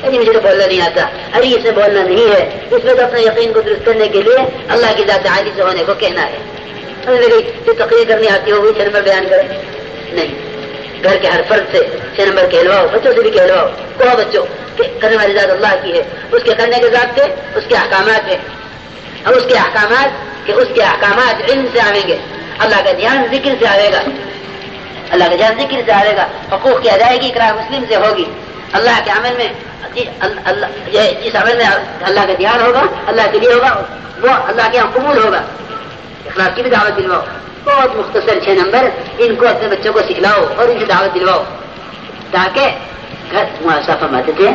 ارے مجھے تو بولنا نہیں آتا، ارے اسے بولنا نہیں ہے، اس میں تو اپنے یقین کو درست کرنے کے لیے اللہ کی ذات عالی سے ہونے کو کہنا ہے. جو تقریر کرنی آتی ہو وہی 6 نمبر بیان کرے؟ نہیں. گھر کے ہر فرد سے 6 نمبر کہلواؤ، بچوں سے بھی کہلواؤ، کہو بچوں کہ کرنے والی ذات اللہ کی ہے، اس کے کرنے کے ذات کے اس کے احکامات ہیں، اور اس کے احکامات علم سے آئیں گے، اللہ کا دھیان ذکر سے آئے گا، اللہ کا دھیان ذکر سے آئے گا، حقوق کی ادائیگی اقرار مسلم سے ہوگی. اللہ کے عمل میں جس عمل میں اللہ کا دھیان ہوگا، اللہ کے لیے ہوگا، وہ اللہ کے یہاں قبول ہوگا. اخلاص کی بھی دعوت دلواؤ. بہت مختصر 6 نمبر ان کو اپنے بچوں کو سکھلاؤ اور ان سے دعوت دلواؤ، تاکہ گھر معاشرہ فرماتے تھے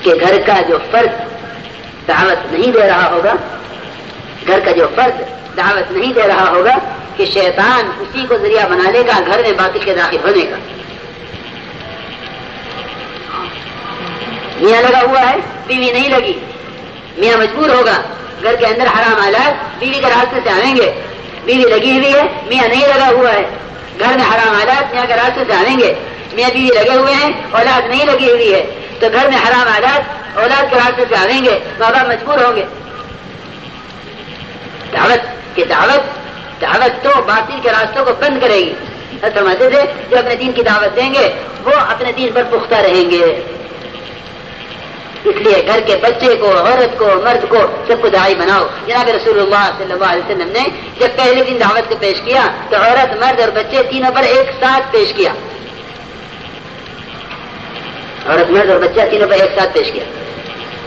کہ گھر کا جو فرد دعوت نہیں دے رہا ہوگا، گھر کا جو فرد دعوت نہیں دے رہا ہوگا کہ شیطان اسی کو ذریعہ بنا لے گا گھر میں باطل کے داخل ہونے کا. میاں لگا ہوا ہے، بیوی نہیں لگی، میاں مجبور ہوگا، گھر کے اندر حرام آلات بیوی کے راستے سے آئیں گے. بیوی لگی ہوئی ہے، میاں نہیں لگا ہوا ہے، گھر میں حرام آلات میاں کے راستے سے آئیں گے. میاں بیوی لگے ہوئے ہیں، اولاد نہیں لگی ہوئی ہے، تو گھر میں حرام آلات اولاد کے راستے سے آئیں گے، ماں باپ مجبور ہوں گے. دعوت تو باطل کے راستوں کو بند کرے گی. فرماتے تھے جو اپنے دین کی دعوت دیں گے وہ اپنے دین پر پختہ رہیں گے. اس لیے گھر کے بچے کو، عورت کو، مرد کو، سب کو داعی بناؤ. جناب رسول اللہ صلی اللہ علیہ وسلم نے جب پہلے دن دعوت کو پیش کیا تو عورت، مرد اور بچے تینوں پر ایک ساتھ پیش کیا. عورت، مرد اور بچہ تینوں پر ایک ساتھ پیش کیا.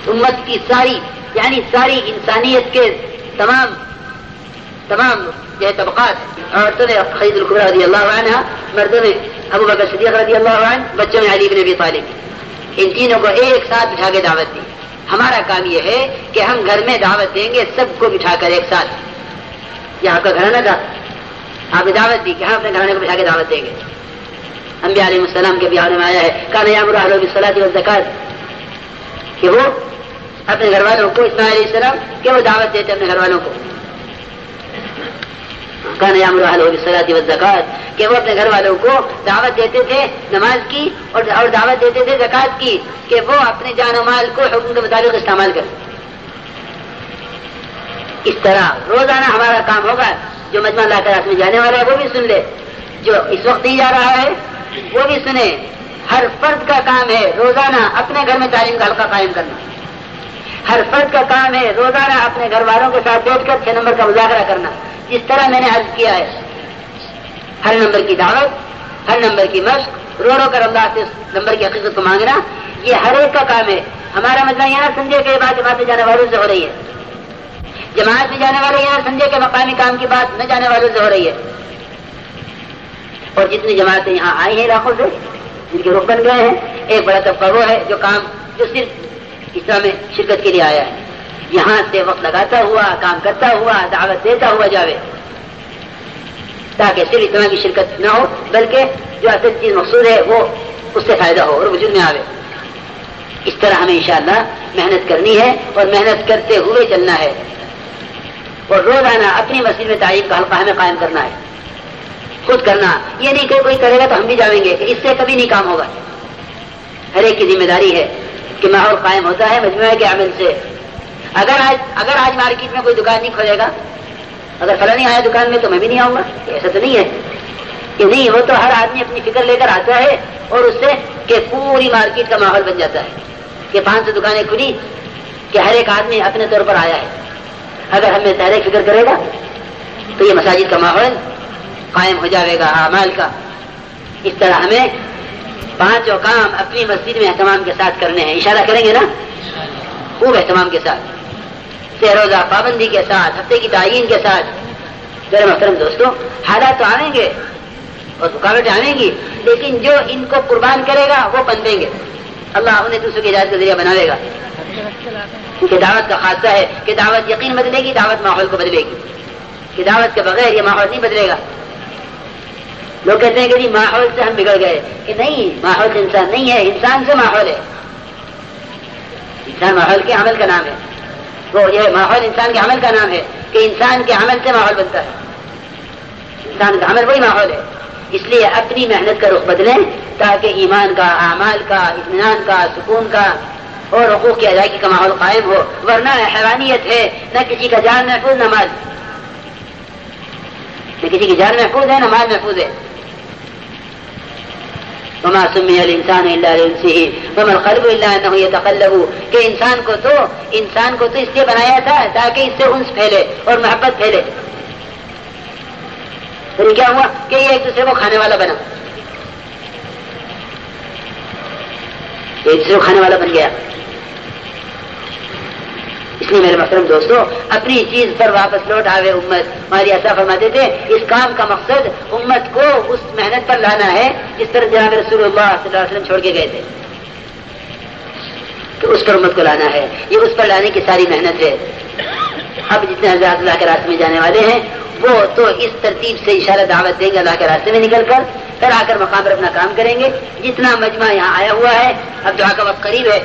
امت کی ساری انسانیت کے تمام طبقات، عورتوں میں خدیجہ الکبریٰ رضی اللہ عنہ، مردوں میں ابو بکر صدیق رضی اللہ عنہ، بچوں میں علی بن ابی طالب، ان تینوں کو ایک ساتھ بٹھا کے دعوت دی. ہمارا کام یہ ہے کہ ہم گھر میں دعوت دیں گے سب کو بٹھا کر ایک ساتھ. یہ آپ کا گھرانہ تھا، آپ نے دعوت دی کہ ہم اپنے گھرانے کو بٹھا کے دعوت دیں گے. انبیاء علیہ السلام کے بیان میں آیا ہے کان یامر اہلہ بالصلاۃ والزکاۃ، کہ وہ اپنے گھر والوں کو، اسماعیل علیہ السلام کہ وہ دعوت دیتے اپنے گھر والوں کو. کان یامر اہلہ بالصلاۃ والزکاۃ، کہ وہ اپنے گھر والوں کو دعوت دیتے تھے نماز کی اور دعوت دیتے تھے زکوٰۃ کی، کہ وہ اپنے جان و مال کو حکم کے مطابق استعمال کریں. اس طرح روزانہ ہمارا کام ہوگا. جو مجمع لا کر میں جانے والا ہے وہ بھی سن لے، جو اس وقت نہیں جا رہا ہے وہ بھی سنے. ہر فرد کا کام ہے روزانہ اپنے گھر میں تعلیم کا حلقہ قائم کرنا. ہر فرد کا کام ہے روزانہ اپنے گھر والوں کے ساتھ بیٹھ کر 6 نمبر کا مذاکرہ کرنا. جس طرح میں نے عرض کیا ہے، ہر نمبر کی دعوت، ہر نمبر کی مشق، رو رو کر اللہ سے نمبر کی حقیقت کو مانگنا، یہ ہر ایک کا کام ہے. ہمارا مجمع یہ نہ سمجھے کہ یہ بات جماعت میں جانے والوں سے ہو رہی ہے، جماعت میں جانے والے یہ نہ سمجھے کہ مقامی کام کی بات نہ جانے والوں سے ہو رہی ہے. اور جتنی جماعتیں یہاں آئی ہیں علاقوں سے، جن کے رخ بن گئے ہیں، ایک بڑا طبقہ وہ ہے جو صرف اسلام میں شرکت کے لیے آیا ہے. یہاں سے وقت لگاتا ہوا، کام کرتا ہوا، دعوت دیتا ہوا جاوے، تاکہ صرف اتنا کی شرکت نہ ہو بلکہ جو اصل چیز مقصود ہے وہ اس سے فائدہ ہو اور وجود میں آوے. اس طرح ہمیں انشاءاللہ محنت کرنی ہے اور محنت کرتے ہوئے چلنا ہے. اور روزانہ اپنی مسجد میں تعلیم کا حلقہ ہمیں قائم کرنا ہے. خود کرنا، یہ نہیں کہ کوئی کرے گا تو ہم بھی جائیں گے، اس سے کبھی نہیں کام ہوگا. ہر ایک کی ذمہ داری ہے کہ ماحول قائم ہوتا ہے مجموعے کے عمل سے. اگر آج مارکیٹ میں کوئی دکان نہیں کھولے گا، اگر فلاں نہیں آیا دکان میں تو میں بھی نہیں آؤں گا، ایسا تو نہیں ہے کہ نہیں. وہ تو ہر آدمی اپنی فکر لے کر آتا ہے اور اس سے کہ پوری مارکیٹ کا ماحول بن جاتا ہے کہ 500 دکانیں کھلی کہ ہر ایک آدمی اپنے طور پر آیا ہے. اگر ہمیں تحریک فکر کرے گا تو یہ مساجد کا ماحول قائم ہو جائے گا اعمال کا. اس طرح ہمیں 5 کام اپنی مسجد میں اہتمام کے ساتھ کرنے ہیں. اشارہ کریں گے نا، خوب اہتمام کے ساتھ، روزہ پابندی کے ساتھ، ہفتے کی تعین کے ساتھ. میرے محترم دوستوں، حالات تو آئیں گے اور رکاوٹیں آئیں گی، لیکن جو ان کو قربان کرے گا وہ بندیں گے. اللہ انہیں دوسروں کی ہدایت کا ذریعہ بناوے گا. کہ دعوت کا خاصہ ہے کہ دعوت یقین بدلے گی، دعوت ماحول کو بدلے گی. کہ دعوت کے بغیر یہ ماحول نہیں بدلے گا. لوگ کہتے ہیں کہ جی ماحول سے ہم بگڑ گئے، کہ نہیں، ماحول سے انسان نہیں ہے، انسان سے ماحول ہے. انسان ماحول کے عمل کا نام ہے. وہ یہ ماحول انسان کے عمل کا نام ہے کہ انسان کے عمل سے ماحول بنتا ہے. انسان کا عمل وہی ماحول ہے. اس لیے اپنی محنت کا رخ بدلیں تاکہ ایمان کا، اعمال کا، اطمینان کا، سکون کا اور حقوق کی ادائیگی کا ماحول قائم ہو، ورنہ حیوانیت ہے، نہ کسی کا جان محفوظ نہ مال، نہ کسی کی جان محفوظ ہے نہ مال محفوظ ہے۔ وما سمي الانسان الا لانسه وما القلب الا انه يتقلب، کہ انسان کو تو اس لیے بنایا تھا تاکہ اس سے انس پھیلے اور محبت پھیلے، پھر کیا ہوا کہ یہ ایک دوسرے کو کھانے والا بنا، ایک دوسرے کو کھانے والا بن گیا۔ اس لیے میرے محترم دوستو، اپنی چیز پر واپس لوٹ آوے امت۔ ہماری ایسا فرماتے تھے اس کام کا مقصد امت کو اس محنت پر لانا ہے جس طرح جناب رسول اللہ صلی اللہ علیہ وسلم چھوڑ کے گئے تھے، کہ اس پر امت کو لانا ہے، یہ اس پر لانے کی ساری محنت ہے۔ اب جتنے حضرات اللہ کے راستے میں جانے والے ہیں وہ تو اس ترتیب سے انشاءاللہ دعوت دیں گے اللہ کے راستے میں نکل کر، پھر آ کر مقام پر اپنا کام کریں گے۔ جتنا مجمع یہاں آیا ہوا ہے، اب دعا کا وقت قریب ہے،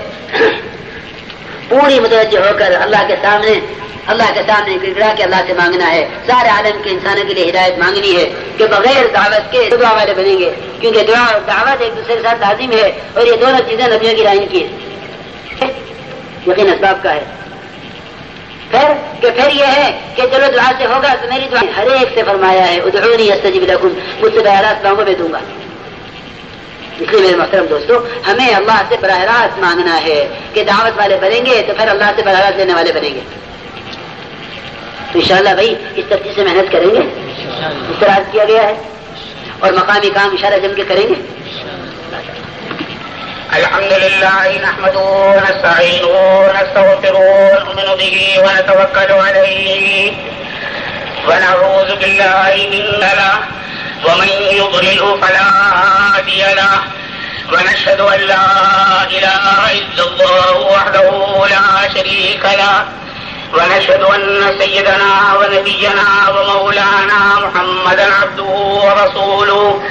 پوری متوجہ ہو کر اللہ کے سامنے گر گڑا کے اللہ سے مانگنا ہے، سارے عالم کے انسانوں کے لیے ہدایت مانگنی ہے کہ بغیر دعوت کے دعا والے بنیں گے، کیونکہ دعا اور دعوت ایک دوسرے کے ساتھ لازم ہے، اور یہ دونوں چیزیں نبیوں کی رائن کی ہے، یقین اسباب کا ہے۔ پھر یہ ہے کہ چلو دعا سے ہوگا تو میری دعا ہر ایک سے فرمایا ہے ادعونی استجب لکم، مجھ سے براہ راست مانگو میں دوں گا۔ اس لیے میرے محترم دوستو، ہمیں اللہ سے براہ راست مانگنا ہے کہ دعوت والے بنیں گے تو پھر اللہ سے براہ راست لینے والے بنیں گے۔ تو انشاءاللہ بھائی اس ترتیب سے محنت کریں گے اس طرح کیا گیا ہے، اور مقامی کام انشاءاللہ جم کے کریں گے۔ الحمد لله نحمده ونستعينه ونستغفره ونؤمن به ونتوكل عليه ونعوذ بالله من له ومن يضلله فلا هادي له ونشهد أن لا إله إلا الله وحده لا شريك له ونشهد أن سيدنا ونبينا ومولانا محمدا عبده ورسوله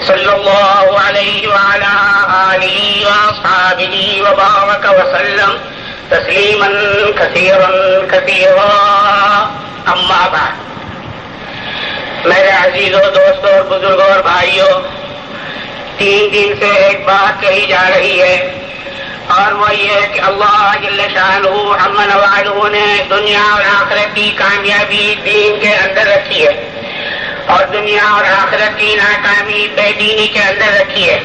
صلى الله عليه وعلى آله وأصحابه وبارك وسلم تسليما كثيرا كثيرا أما بعد۔ میرے عزیزوں، دوستوں اور بزرگوں اور بھائیوں، 3 دن سے ایک بات کہی جا رہی ہے، اور وہ یہ ہے کہ اللہ جل شانہ عم نوالہ نے دنیا اور آخرت کی کامیابی دین کے اندر رکھی ہے، اور دنیا اور آخرت کی ناکامی بے دینی کے اندر رکھی ہے۔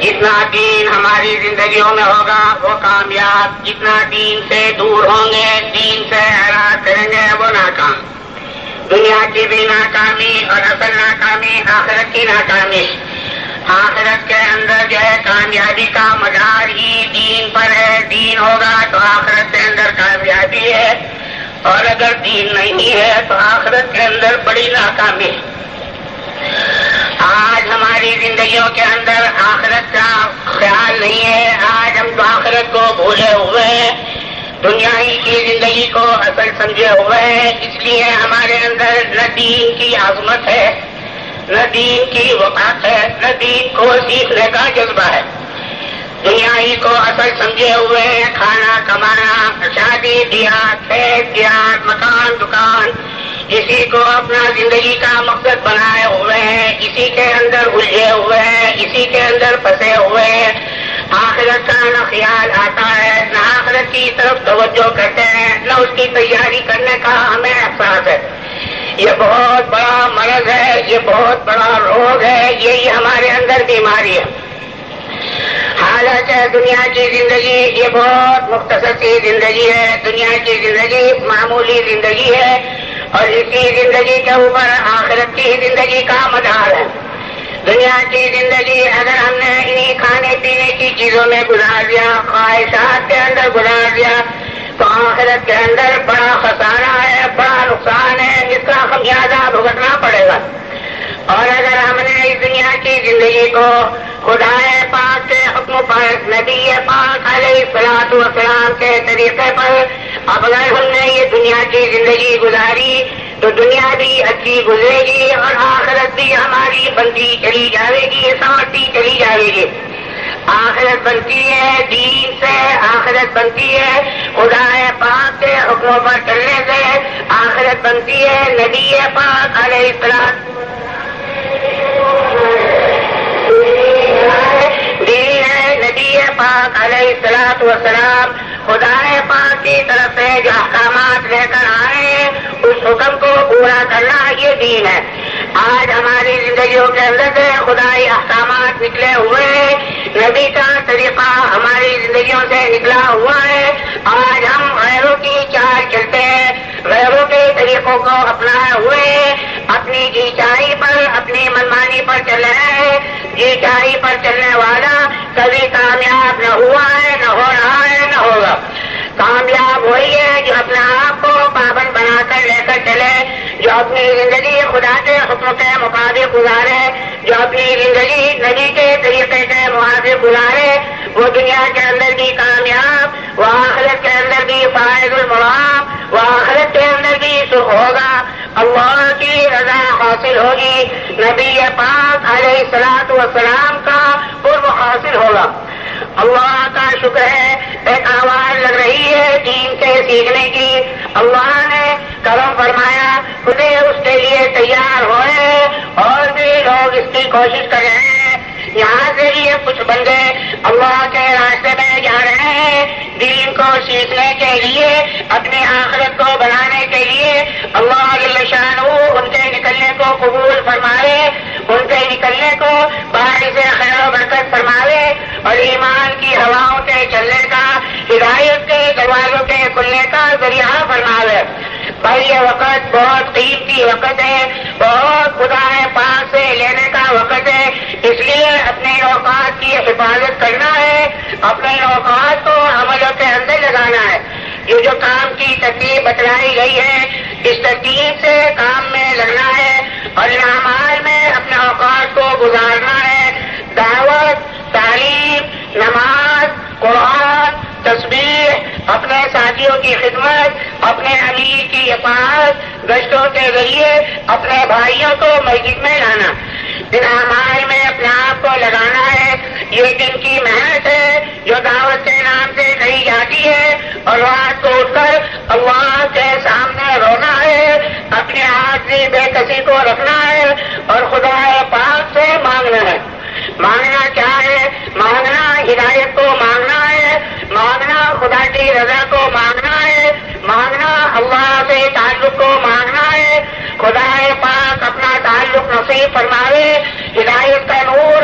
جتنا دین ہماری زندگیوں میں ہوگا وہ کامیاب، جتنا دین سے دور ہوں گے، دین سے اعراض کریں گے وہ ناکام۔ دنیا کی بھی ناکامی اور اصل ناکامی آخرت کی ناکامی۔ آخرت کے اندر جو ہے کامیابی کا مدار ہی دین پر ہے، دین ہوگا تو آخرت کے اندر کامیابی ہے، اور اگر دین نہیں ہے تو آخرت کے اندر بڑی ناکامی۔ آج ہماری زندگیوں کے اندر آخرت کا خیال نہیں ہے، آج ہم تو آخرت کو بھولے ہوئے ہیں، دنیا ہی کی زندگی کو اصل سمجھے ہوئے ہیں۔ اس لیے ہمارے اندر نہ دین کی عظمت ہے، نہ دین کی وقت ہے، نہ دین کو سیکھنے کا جذبہ ہے۔ دنیا ہی کو اصل سمجھے ہوئے ہیں، کھانا کمانا، شادی بیاہ، کھیت دیہات، مکان دکان، اسی کو اپنا زندگی کا مقصد بنائے ہوئے ہیں، اسی کے اندر الجھے ہوئے ہیں، اسی کے اندر پھنسے ہوئے ہیں۔ آخرت کا نہ خیال آتا ہے، نہ آخرت کی طرف توجہ کرتے ہیں، نہ اس کی تیاری کرنے کا ہمیں احساس ہے۔ یہ بہت بڑا مرض ہے، یہ بہت بڑا روگ ہے، یہی ہمارے اندر بیماری ہے۔ حالانکہ دنیا کی زندگی یہ بہت مختصر سی زندگی ہے، دنیا کی زندگی معمولی زندگی ہے، اور اسی زندگی کے اوپر آخرت کی زندگی کا مدار ہے۔ دنیا کی زندگی اگر ہم نے انہی کھانے پینے کی چیزوں میں گزار دیا، خواہشات کے اندر گزار دیا، تو آخرت کے اندر بڑا خسارہ ہے، بڑا نقصان ہے، اس کا خمیازہ بھگتنا پڑے گا۔ اور اگر ہم نے اس دنیا کی زندگی کو خدا پاک کے حکم پر، نبی پاک علیہ الصلوۃ والسلام کے طریقے پر اگر ہم نے یہ دنیا کی زندگی گزاری تو دنیا بھی اچھی گزرے گی، اور آخرت بھی ہماری بنتی چلی جائے گی، سمجھتی چلی جائے گی۔ آخرت بنتی ہے دین سے، آخرت بنتی ہے خدا پاک کے حکموں پر چلنے سے، آخرت بنتی ہے نبی پاک علیہ السلام نبی پاک علیہ الصلوۃ والسلام خدا پاک کی طرف سے جو احکامات لے کر آئے اس حکم کو پورا کرنا یہ دین ہے. آج ہماری زندگیوں کے اندر سے خدائی احکامات نکلے ہوئے ہیں, نبی کا طریقہ ہماری زندگیوں سے نکلا ہوا ہے. آج ہم غیروں کی چال چلتے ہیں, غیروں کے طریقوں کو اپنائے ہوئے اپنی جی چاہی پر, اپنی منمانی پر چل رہے ہیں. جی چاہی پر چلنے والا کبھی کامیاب نہ ہوا ہے, نہ ہو رہا ہے, نہ ہوگا. کامیاب وہی ہے جو اپنے آپ کو پابند بنا کر لے کر چلے, جو اپنی زندگی خدا کے حکم کے مطابق گزارے, جو اپنی زندگی نبی کے طریقے کے موافق گزارے, وہ دنیا کے اندر بھی کامیاب, وہ آخرت کے اندر بھی فائز المرام, وہ آخرت کے اندر بھی سکھ ہوگا, اللہ کی رضا حاصل ہوگی, نبی پاک علیہ الصلوۃ والسلام کا قرب حاصل ہوگا. اللہ کا شکر ہے ایک آواز لگ رہی ہے دین سے سیکھنے کی. اللہ نے کرم فرمایا, خودے اس کے لیے تیار ہوئے اور بھی لوگ اس کی کوشش کر رہے ہیں. یہاں سے یہ کچھ بندے اللہ کے راستے میں جا رہے ہیں دین کو سیکھنے کے لیے, اپنی آخرت کو بنانے کے لیے. اللہ جل شانہ ان کے نکلنے کو قبول فرمائے, ان کے نکلنے کو باعث خیر و برکت فرمائے اور ایمان کی ہواؤں سے چلنے کا, ہدایت کے دروازوں کے کھلنے کا ذریعہ فرمائے. بھائی یہ وقت بہت قیمتی وقت ہے, بہت خدا پاک سے لینے کا وقت ہے, اس لیے اپنے اوقات کی حفاظت کرنا ہے, اپنے اوقات کو عملوں کے اندر لگانا ہے. یہ جو کام کی ترتیب بتلائی گئی ہے اس ترتیب سے کام میں لگنا ہے اور ان اعمال میں اپنے اوقات کو گزارنا ہے. دعوت, تعلیم, نماز, قرآن, تسبیح, اپنے ساتھیوں کی خدمت, اپنے امیر کی اطاعت, گشتوں کے ذریعے اپنے بھائیوں کو مسجد میں لانا, ان اعمال میں اپنے آپ کو لگانا ہے. یہ دن کی محنت ہے جو دعوت کے نام سے کہی جاتی ہے, اور رات کو اٹھ کر اللہ کے سامنے رونا ہے, اپنے عاجزی بے کسی کو رکھنا ہے اور خدا پاک سے مانگنا ہے. مانگنا کیا ہے؟ مانگنا ہدایت کو مانگنا ہے, مانگنا خدا کی رضا کو مانگنا ہے, مانگنا اللہ سے تعلق کو مانگنا ہے. خدا پاک اپنا تعلق نصیب فرمائے, ہدایت کا نور